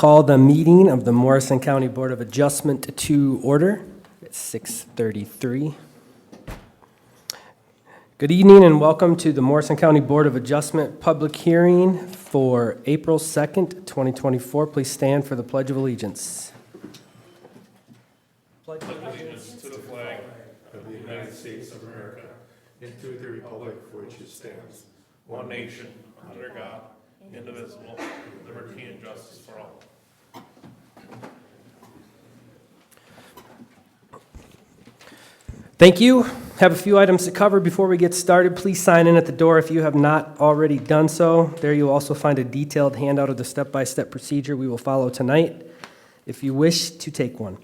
call the meeting of the Morrison County Board of Adjustment to order at 6:33. Good evening and welcome to the Morrison County Board of Adjustment public hearing for April 2nd, 2024. Please stand for the Pledge of Allegiance. Pledge allegiance to the flag of the United States of America and to the republic for which it stands, one nation, under God, indivisible, liberty and justice for all. Thank you. Have a few items to cover before we get started. Please sign in at the door if you have not already done so. There you'll also find a detailed handout of the step-by-step procedure we will follow tonight if you wish to take one.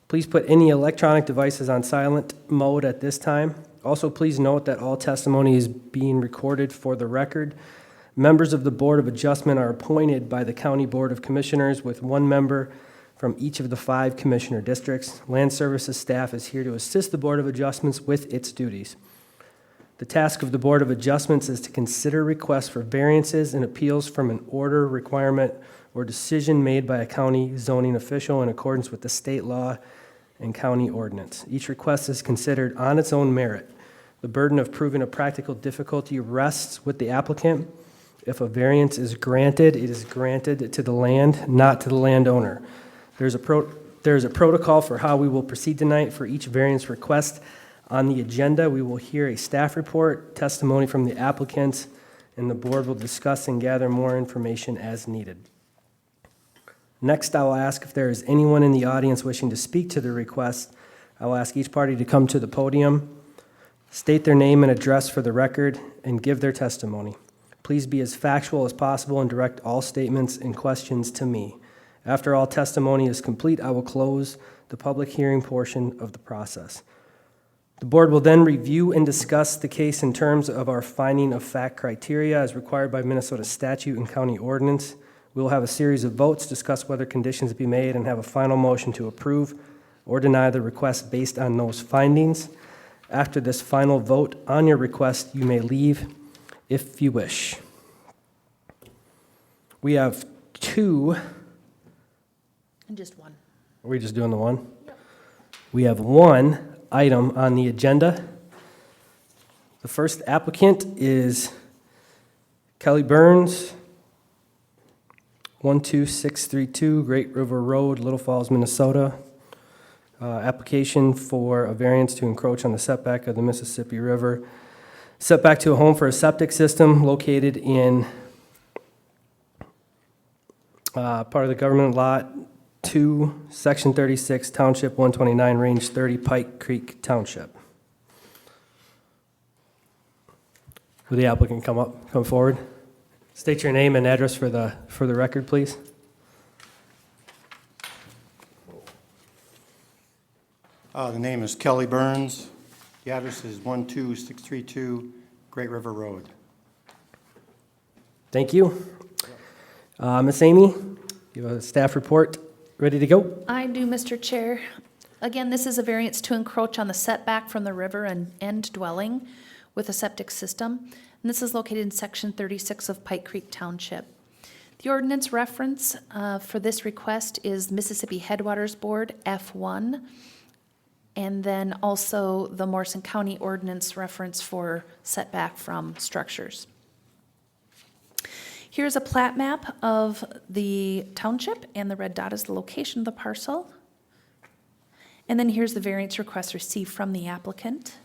Please put any electronic devices on silent mode at this time. Also, please note that all testimony is being recorded for the record. Members of the Board of Adjustment are appointed by the County Board of Commissioners with one member from each of the 5 commissioner districts. Land Services staff is here to assist the Board of Adjustments with its duties. The task of the Board of Adjustments is to consider requests for variances and appeals from an order, requirement, or decision made by a county zoning official in accordance with the state law and county ordinance. Each request is considered on its own merit. The burden of proving a practical difficulty rests with the applicant. If a variance is granted, it is granted to the land, not to the landowner. There is a protocol for how we will proceed tonight. For each variance request on the agenda, we will hear a staff report, testimony from the applicants, and the board will discuss and gather more information as needed. Next, I will ask if there is anyone in the audience wishing to speak to the request. I will ask each party to come to the podium, state their name and address for the record, and give their testimony. Please be as factual as possible and direct all statements and questions to me. After all testimony is complete, I will close the public hearing portion of the process. The board will then review and discuss the case in terms of our finding of fact criteria as required by Minnesota statute and county ordinance. We will have a series of votes, discuss whether conditions be made, and have a final motion to approve or deny the request based on those findings. After this final vote on your request, you may leave if you wish. We have 2. And just one. Are we just doing the one? Yep. We have 1 item on the agenda. The first applicant is Kelly Burns, 12632 Great River Road, Little Falls, Minnesota. Application for a variance to encroach on the setback of the Mississippi River. Setback to a home for a septic system located in part of the government lot 2, Section 36, Township 129, Range 30, Pike Creek Township. Will the applicant come forward? State your name and address for the record, please. The name is Kelly Burns. The address is 12632 Great River Road. Thank you. Ms. Amy, you have a staff report ready to go? I do, Mr. Chair. Again, this is a variance to encroach on the setback from the river and end dwelling with a septic system. And this is located in Section 36 of Pike Creek Township. The ordinance reference for this request is Mississippi Headwaters Board F1, and then also the Morrison County ordinance reference for setback from structures. Here's a plat map of the township, and the red dot is the location of the parcel. And then here's the variance request received from the applicant.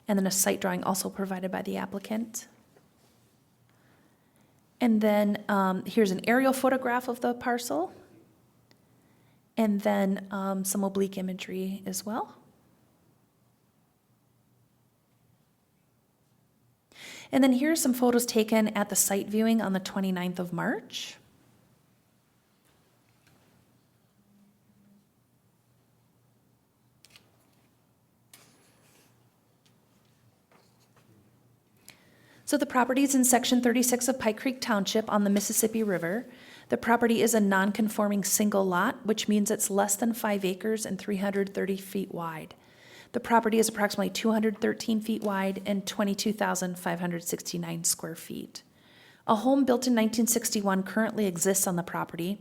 And then a site drawing also provided by the applicant. And then here's an aerial photograph of the parcel. And then some oblique imagery as well. And then here's some photos taken at the site viewing on the 29th of March. So the property is in Section 36 of Pike Creek Township on the Mississippi River. The property is a non-conforming single lot, which means it's less than 5 acres and 330 feet wide. The property is approximately 213 feet wide and 22,569 square feet. A home built in 1961 currently exists on the property.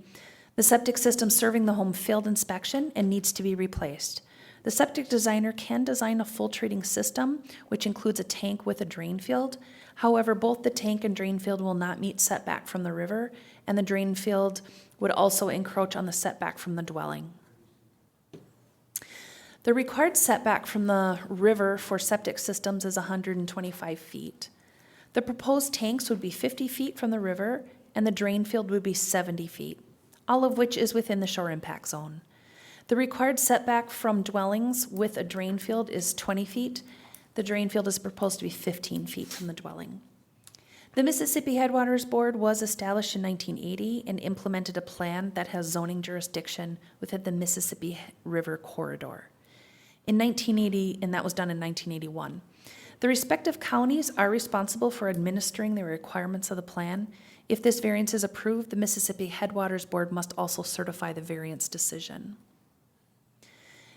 The septic system serving the home failed inspection and needs to be replaced. The septic designer can design a full treating system, which includes a tank with a drain field. However, both the tank and drain field will not meet setback from the river, and the drain field would also encroach on the setback from the dwelling. The required setback from the river for septic systems is 125 feet. The proposed tanks would be 50 feet from the river, and the drain field would be 70 feet, all of which is within the shore impact zone. The required setback from dwellings with a drain field is 20 feet. The drain field is proposed to be 15 feet from the dwelling. The Mississippi Headwaters Board was established in 1980 and implemented a plan that has zoning jurisdiction within the Mississippi River corridor. In 1980, and that was done in 1981. The respective counties are responsible for administering the requirements of the plan. If this variance is approved, the Mississippi Headwaters Board must also certify the variance decision.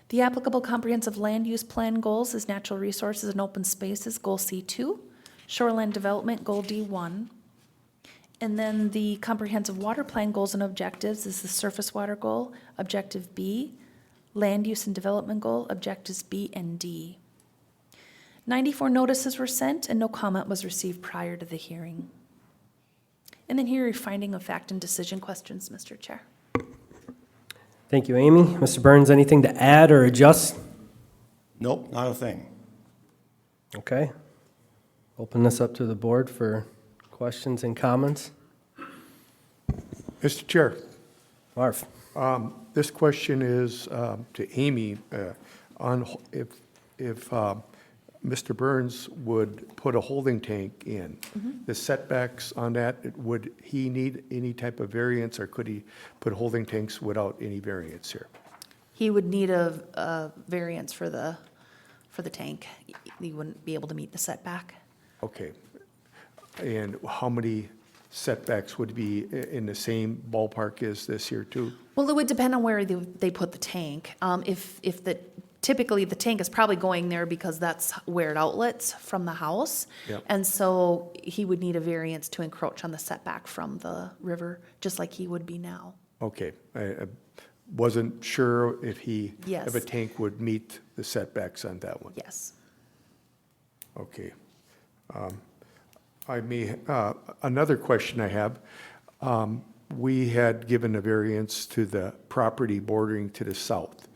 The applicable comprehensive land use plan goals is natural resources and open spaces, goal C2, shoreland development, goal D1. And then the comprehensive water plan goals and objectives is the surface water goal, objective B, land use and development goal, objectives B and D. 94 notices were sent and no comment was received prior to the hearing. And then here are your finding of fact and decision questions, Mr. Chair. Thank you, Amy. Mr. Burns, anything to add or adjust? Nope, not a thing. Okay. Open this up to the board for questions and comments. Mr. Chair, Marv? this question is to Amy on if Mr. Burns would put a holding tank in. The setbacks on that, would he need any type of variance, or could he put holding tanks without any variance here? He would need a variance for the tank. He wouldn't be able to meet the setback. Okay. And how many setbacks would be in the same ballpark as this here too? Well, it would depend on where they put the tank. Typically, the tank is probably going there because that's where it outlets from the house. Yep. And so he would need a variance to encroach on the setback from the river, just like he would be now. Okay. I wasn't sure if Yes. if a tank would meet the setbacks on that one. Yes. Okay. Another question I have, we had given a variance to the property bordering to the south.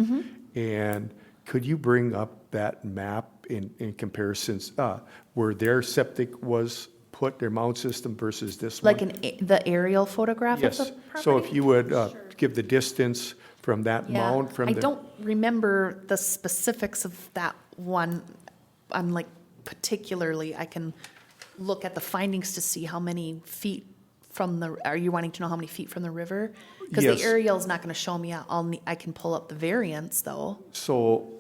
And could you bring up that map in comparisons, where their septic was put, their mound system versus this one? Like the aerial photograph of the Yes. property? So if you would give the distance from that Yeah. mound from I the. don't remember the specifics of that one. I'm like particularly, I can look at the findings to see how many feet from the, are you wanting to know how many feet from the river? Because Yes. the aerial's not gonna show me, I can pull up the variance though. So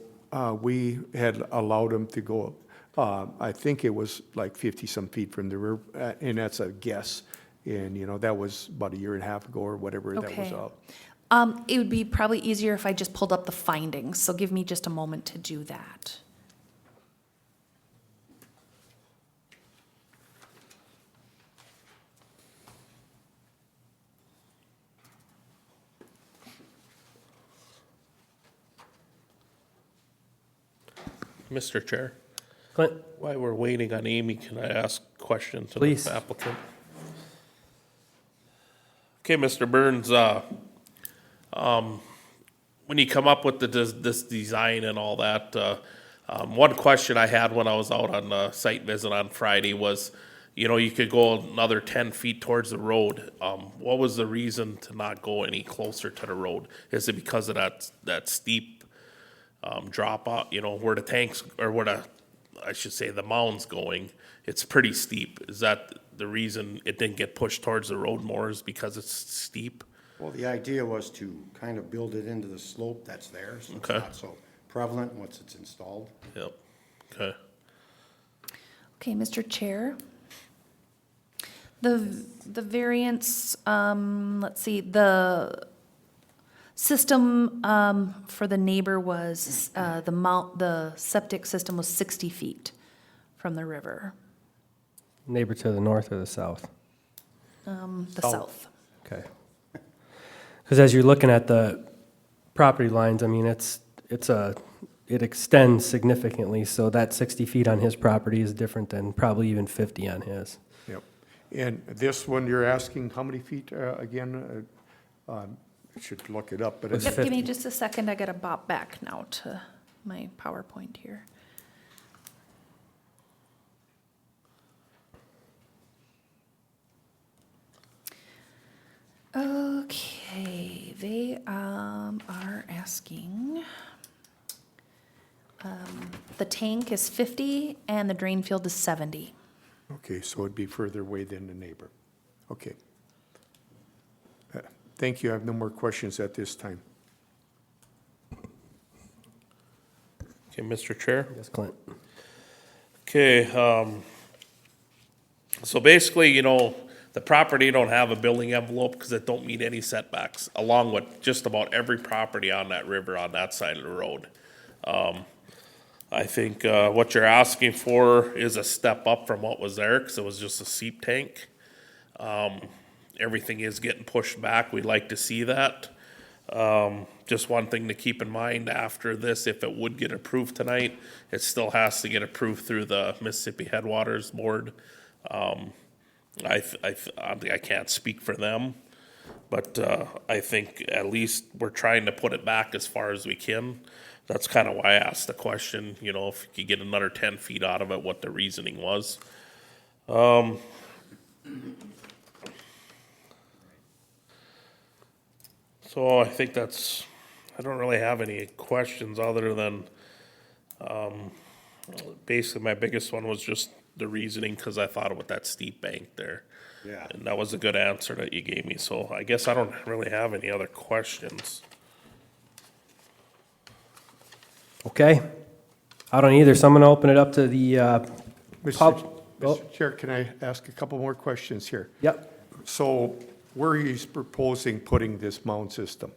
we had allowed them to go, I think it was like 50-some feet from the river, and that's a guess. And, that was about a year and a half ago or whatever that was Okay. out. It would be probably easier if I just pulled up the findings, so give me just a moment to do that. Mr. Chair, Clint? while we're waiting on Amy, can I ask questions of Please. the applicant? Okay, Mr. Burns, when you come up with this design and all that, one question I had when I was out on the site visit on Friday was, you could go another 10 feet towards the road. What was the reason to not go any closer to the road? Is it because of that steep drop out, where the tanks, or where I should say the mound's going, it's pretty steep. Is that the reason it didn't get pushed towards the road more, is because it's steep? Well, the idea was to kind of build it into the slope that's there, so it's Okay. not so prevalent once it's installed. Yep, okay. Okay, Mr. Chair. The variance, let's see, the system for the neighbor was, the septic system was 60 feet from the river. Neighbor to the north or the south? the South. south. Okay. Because as you're looking at the property lines, I mean, it extends significantly, so that 60 feet on his property is different than probably even 50 on his. Yep. And this one, you're asking how many feet again? I should look it up, but It's it's, Yep, give me 50. just a second, I gotta bop back now to my PowerPoint here. Okay, they are asking, the tank is 50 and the drain field is 70. okay, so it'd be further away than the neighbor. Okay. Thank you. I have no more questions at this time. Okay, Mr. Chair? Yes, Clint? Okay, so basically, the property don't have a building envelope because it don't meet any setbacks, along with just about every property on that river on that side of the road. I think, what you're asking for is a step up from what was there, because it was just a seep tank. Everything is getting pushed back. We'd like to see that. Just one thing to keep in mind after this, if it would get approved tonight, it still has to get approved through the Mississippi Headwaters Board. I can't speak for them, but I think at least we're trying to put it back as far as we can. That's kind of why I asked the question, if you could get another 10 feet out of it, what the reasoning was. So I think I don't really have any questions other than, basically my biggest one was just the reasoning, because I thought about that steep bank there. Yeah. And that was a good answer that you gave me, so I guess I don't really have any other questions. Okay. I don't either, so I'm going to open it up to the, Pub- Mr. Chair, can I ask a couple more questions here? yep. So where he's proposing putting this mound system?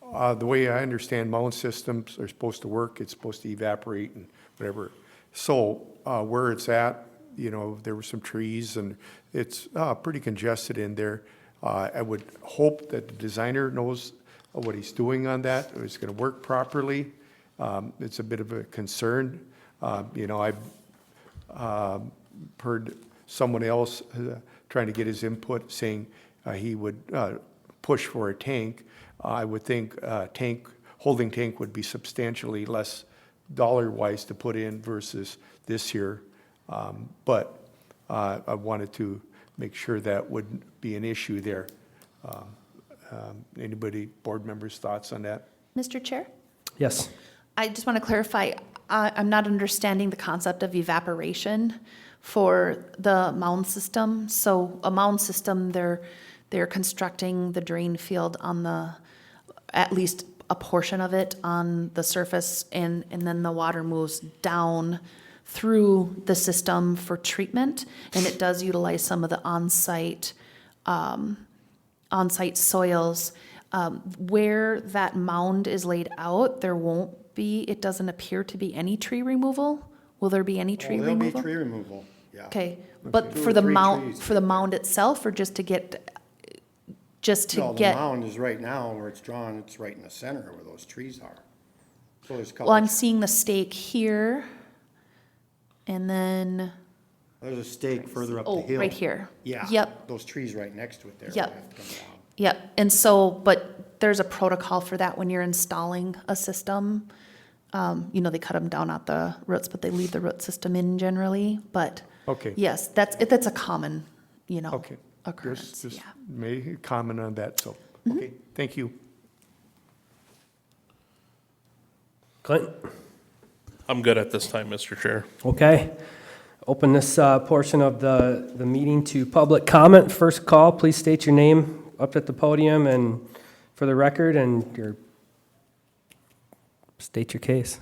The way I understand mound systems are supposed to work, it's supposed to evaporate and whatever. So where it's at, there were some trees and it's pretty congested in there. I would hope that the designer knows what he's doing on that, it's going to work properly. It's a bit of a concern. I've heard someone else trying to get his input saying he would push for a tank. I would think holding tank would be substantially less dollar-wise to put in versus this here. But I wanted to make sure that wouldn't be an issue there. Anybody, board members, thoughts on that? Mr. Chair? Yes. I just want to clarify, I'm not understanding the concept of evaporation for the mound system. So a mound system, they're constructing the drain field on at least a portion of it on the surface, and then the water moves down through the system for treatment, and it does utilize some of the on-site soils. Where that mound is laid out, it doesn't appear to be any tree removal. Will there be any tree There'll be removal? tree removal, yeah. Okay, but 2 for or the 3 mound, trees. for the mound itself, or just to get, No, the mound is right now where it's drawn, it's right in the center where those trees are. So there's a well, I'm couple, seeing the stake here, and then, there's a stake further up the oh, hill. right here. Yeah. Yep, Those trees right next to it there. Yep. will have to come down. yep, and so, but there's a protocol for that when you're installing a system. They cut them down at the roots, but they leave the root system in generally, but. Okay. Yes, that's a common, Okay. occurrence, Just yeah. may comment on that, so, okay, thank you. Clint? I'm good at this time, Mr. Chair. Okay. Open this portion of the meeting to public comment. First call, please state your name up at the podium and for the record, and state your case.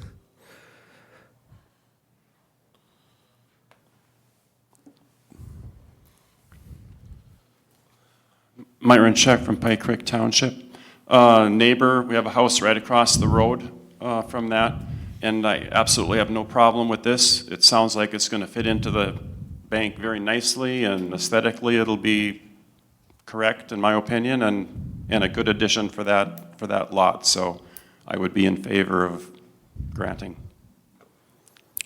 Myron Check from Pike Creek Township. Neighbor, we have a house right across the road from that, and I absolutely have no problem with this. It sounds like it's going to fit into the bank very nicely, and aesthetically it'll be correct, in my opinion, and a good addition for that lot. So I would be in favor of granting.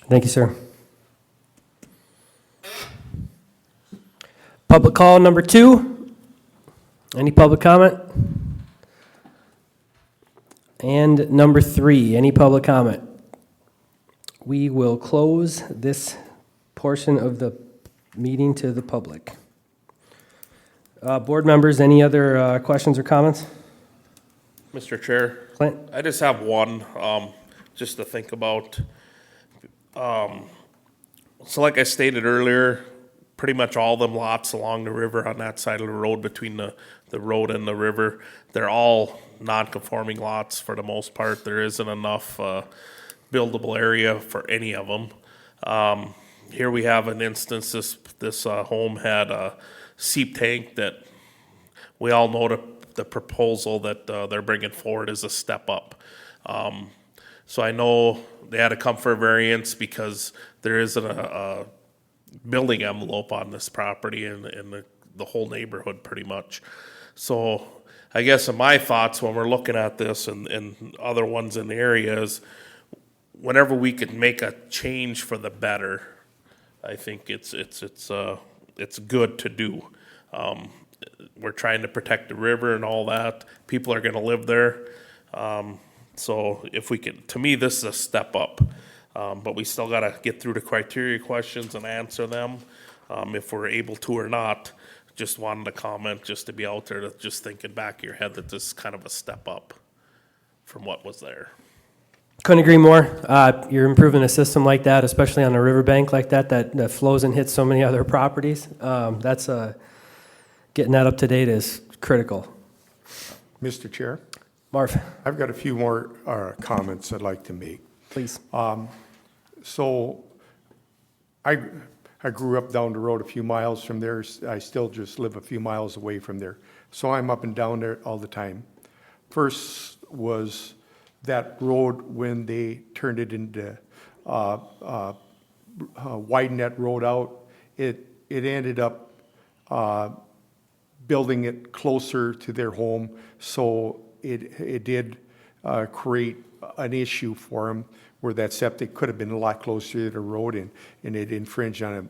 Thank you, sir. Public call number 2. Any public comment? And number 3, any public comment? We will close this portion of the meeting to the public. Board members, any other questions or comments? Mr. Chair, Clint? I just have one, just to think about. So like I stated earlier, pretty much all them lots along the river on that side of the road between the road and the river, they're all non-conforming lots for the most part. There isn't enough buildable area for any of them. Here we have an instance, this home had a seep tank that we all know the proposal that they're bringing forward is a step up. So I know they had to come for a variance because there isn't a building envelope on this property and the whole neighborhood pretty much. So I guess in my thoughts when we're looking at this and other ones in the area is whenever we could make a change for the better, I think it's good to do. We're trying to protect the river and all that. People are gonna live there. So if we can, to me, this is a step up. But we still gotta get through the criteria questions and answer them, if we're able to or not. Just wanted to comment, just to be out there, to just think in back of your head that this is kind of a step up from what was there. Couldn't agree more. You're improving a system like that, especially on a riverbank like that flows and hits so many other properties. Getting that up to date is critical. Mr. Chair, Marv, I've got a few more comments I'd like to make. please. So I grew up down the road a few miles from there. I still just live a few miles away from there. So I'm up and down there all the time. First was that road when they turned it into, widen that road out. It ended up building it closer to their home. So it did create an issue for them where that septic could have been a lot closer to the road and it infringed on it.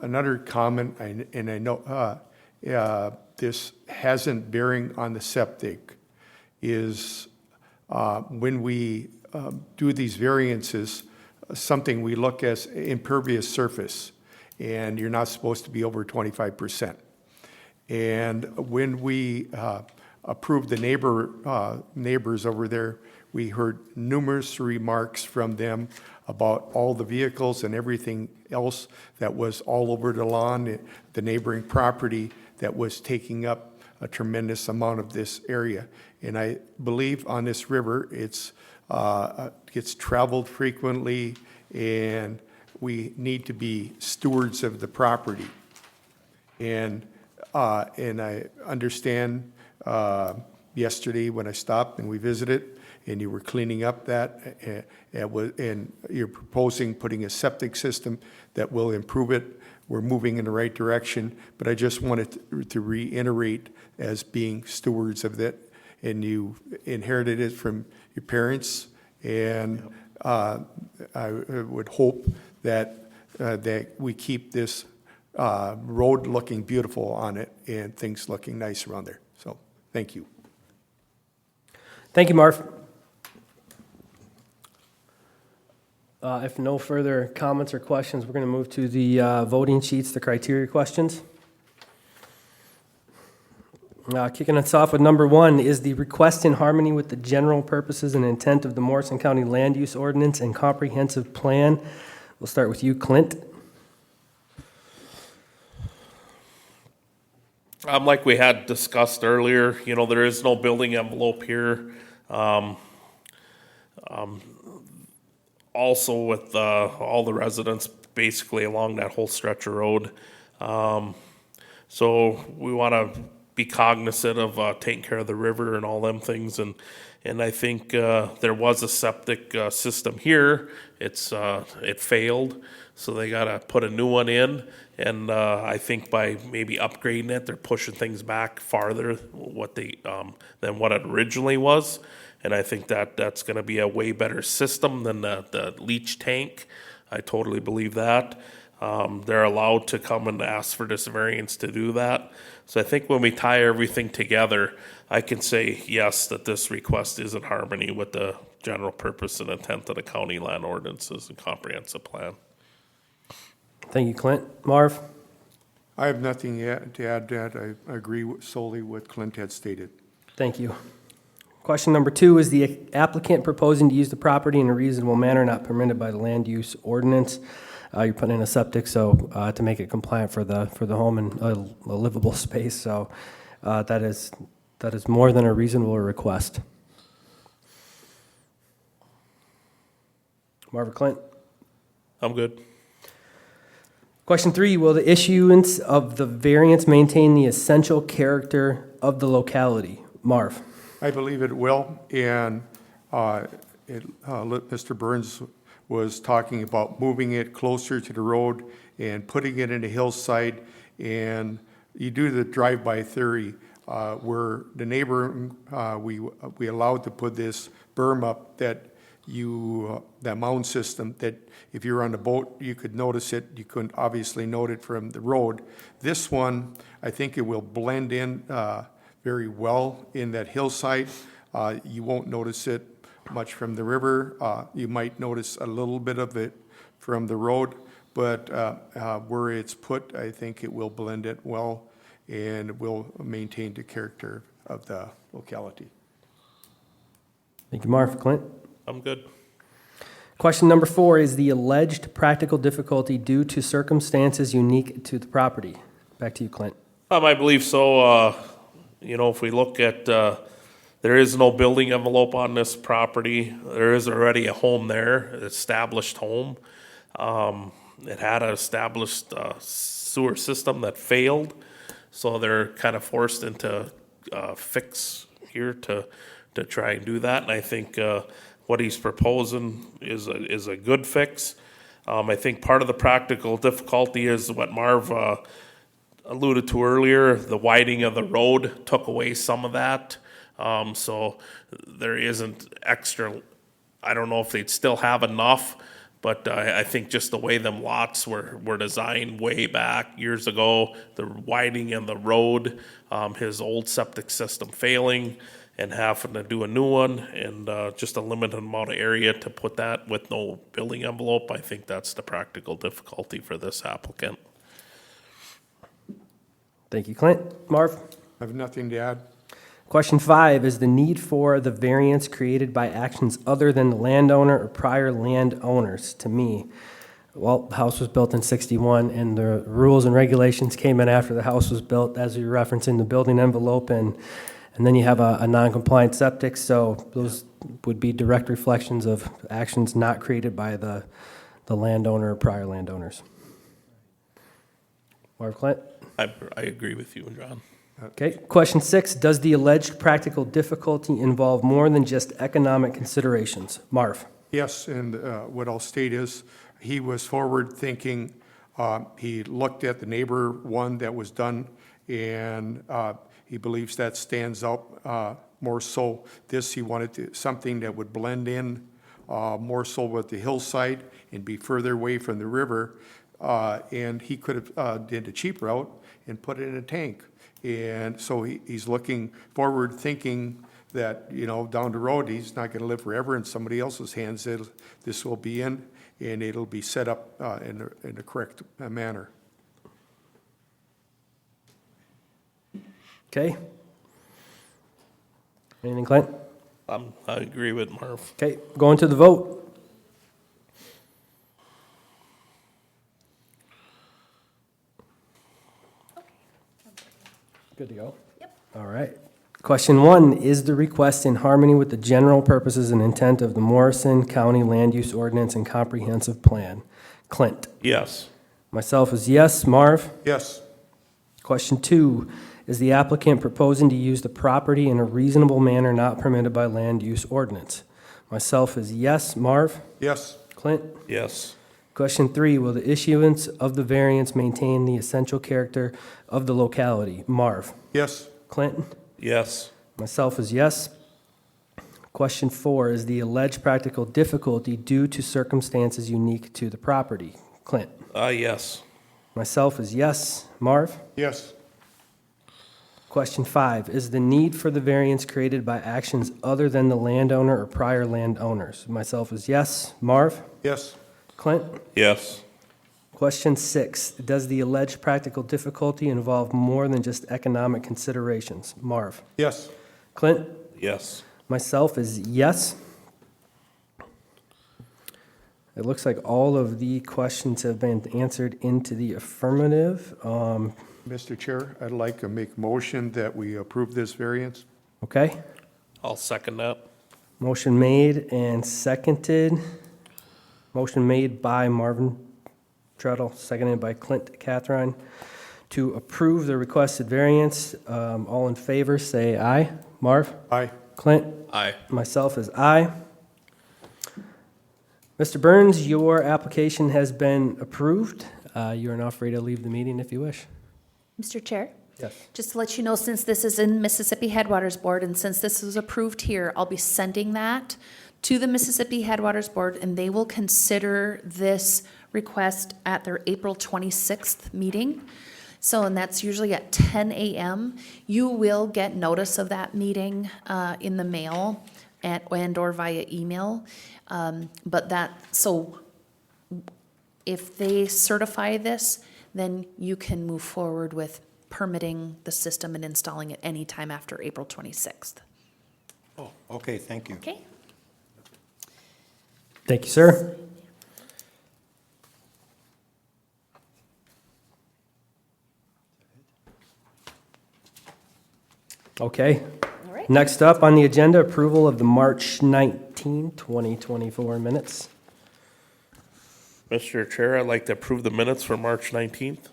Another comment, and I know this hasn't bearing on the septic, is when we do these variances, something we look as impervious surface, and you're not supposed to be over 25%. And when we approved the neighbors over there, we heard numerous remarks from them about all the vehicles and everything else that was all over the lawn, the neighboring property that was taking up a tremendous amount of this area. And I believe on this river, it's gets traveled frequently, and we need to be stewards of the property. And I understand yesterday when I stopped and we visited, and you were cleaning up that, and you're proposing putting a septic system that will improve it. We're moving in the right direction, but I just wanted to reiterate as being stewards of it, and you inherited it from your parents, and I would hope that we keep this road looking beautiful on it and things looking nice around there. So, thank you. Thank you, Marv. If no further comments or questions, we're going to move to the voting sheets, the criteria questions. Kicking us off with number 1, is the request in harmony with the general purposes and intent of the Morrison County Land Use Ordinance and Comprehensive Plan? We'll start with you, Clint. Like we had discussed earlier, there is no building envelope here. Also with all the residents basically along that whole stretch of road. So we want to be cognizant of taking care of the river and all them things. And I think there was a septic system here. It failed. so they gotta put a new one in. And I think by maybe upgrading it, they're pushing things back farther than what it originally was. And I think that's gonna be a way better system than the leach tank. I totally believe that. They're allowed to come and ask for this variance to do that. So I think when we tie everything together, I can say yes, that this request is in harmony with the general purpose and intent of the county land ordinances and comprehensive plan. Thank you, Clint. Marv? I have nothing yet to add to that. I agree solely with Clint had stated. Thank you. Question number 2, is the applicant proposing to use the property in a reasonable manner not permitted by the land use ordinance? You're putting in a septic, so to make it compliant for the home and a livable space, so that is more than a reasonable request. Marv or Clint? I'm good. Question 3, will the issuance of the variance maintain the essential character of the locality? Marv? I believe it will, and Mr. Burns was talking about moving it closer to the road and putting it in a hillside, and you do the drive-by theory, where the neighbor, we allowed to put this berm up that that mound system, that if you're on the boat, you could notice it. You couldn't obviously note it from the road. This one, I think it will blend in very well in that hillside. You won't notice it much from the river. You might notice a little bit of it from the road, but where it's put, I think it will blend it well and will maintain the character of the locality. Thank you, Marv. Clint? I'm good. Question number 4, is the alleged practical difficulty due to circumstances unique to the property? Back to you, Clint. I believe so. If we look at, there is no building envelope on this property. There is already a home there, an established home. It had an established sewer system that failed, so they're kind of forced into fix here to try and do that. And I think what he's proposing is a good fix. I think part of the practical difficulty is what Marv alluded to earlier. The widening of the road took away some of that. So there isn't extra, I don't know if they'd still have enough, but I think just the way them lots were designed way back years ago, the widening of the road, his old septic system failing and having to do a new one, and just a limited amount of area to put that with no building envelope. I think that's the practical difficulty for this applicant. Thank you, Clint. Marv? I have nothing to add. Question 5, is the need for the variance created by actions other than the landowner or prior landowners? To me, well, the house was built in 61, and the rules and regulations came in after the house was built, as you're referencing the building envelope, and then you have a non-compliant septic, so those would be direct reflections of actions not created by the landowner or prior landowners. Marv, Clint? I agree with you, John. Okay, question 6, does the alleged practical difficulty involve more than just economic considerations? Marv? Yes, and what I'll state is, he was forward-thinking. He looked at the neighbor one that was done, and he believes that stands out more so. This, he wanted something that would blend in more so with the hillside and be further away from the river. And he could have did a cheap route and put it in a tank. And so he's looking forward, thinking that, down the road, he's not going to live forever in somebody else's hands. This will be in, and it'll be set up in the correct manner. Okay. Anything, Clint? I agree with Marv. Okay, going to the vote. Good to go? Yep. All right. Question 1, is the request in harmony with the general purposes and intent of the Morrison County Land Use Ordinance and Comprehensive Plan? Clint? Yes. Myself is yes. Marv? Yes. Question 2, is the applicant proposing to use the property in a reasonable manner not permitted by land use ordinance? Myself is yes. Marv? Yes. Clint? Yes. Question 3, will the issuance of the variance maintain the essential character of the locality? Marv? Yes. Clinton? Yes. Myself is yes. Question 4, is the alleged practical difficulty due to circumstances unique to the property? Clint? Yes. Myself is yes. Marv? Yes. Question 5, is the need for the variance created by actions other than the landowner or prior landowners? Myself is yes. Marv? Yes. Clint? Yes. Question 6, does the alleged practical difficulty involve more than just economic considerations? Marv? Yes. Clint? Yes. Myself is yes. It looks like all of the questions have been answered into the affirmative. Mr. Chair, I'd like to make a motion that we approve this variance. Okay, I'll second that. motion made and seconded. Motion made by Marvin Treadle, seconded by Clint Catherine, to approve the requested variance. All in favor, say aye. Marv? Aye. Clint? Aye. Myself is aye. Mr. Burns, your application has been approved. You are now free to leave the meeting if you wish. Mr. Chair? Yes. Just to let you know, since this is in Mississippi Headwaters Board, and since this is approved here, I'll be sending that to the Mississippi Headwaters Board, and they will consider this request at their April 26th meeting. So, and that's usually at 10 a.m. You will get notice of that meeting in the mail and/or via email. So if they certify this, then you can move forward with permitting the system and installing it anytime after April 26th. Oh, okay, thank you. Okay? Thank you, sir. Okay. All right. Next up on the agenda, approval of the March 19, 2024 minutes. Mr. Chair, I'd like to approve the minutes for March 19th.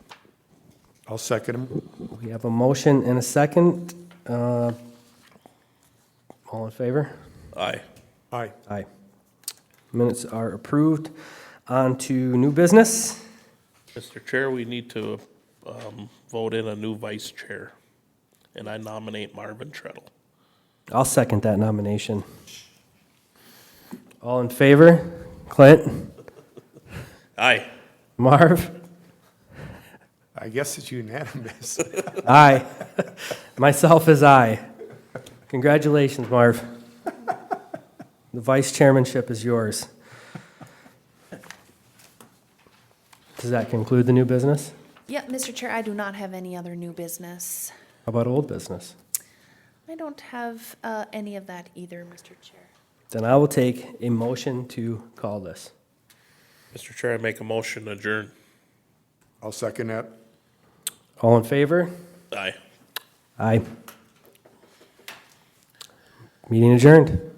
I'll second him. We have a motion and a second. All in favor? Aye. Aye. Aye. Minutes are approved. On to new business. Mr. Chair, we need to vote in a new vice chair, and I nominate Marvin Treadle. I'll second that nomination. All in favor? Clint? Aye. Marv? I guess it's unanimous. Aye. Myself is aye. Congratulations, Marv. The vice chairmanship is yours. Does that conclude the new business? Yeah, Mr. Chair, I do not have any other new business. How about old business? I don't have any of that either, Mr. Chair. Then I will take a motion to call this. Mr. Chair, I make a motion to adjourn. I'll second that. All in favor? Aye. Aye. Meeting adjourned.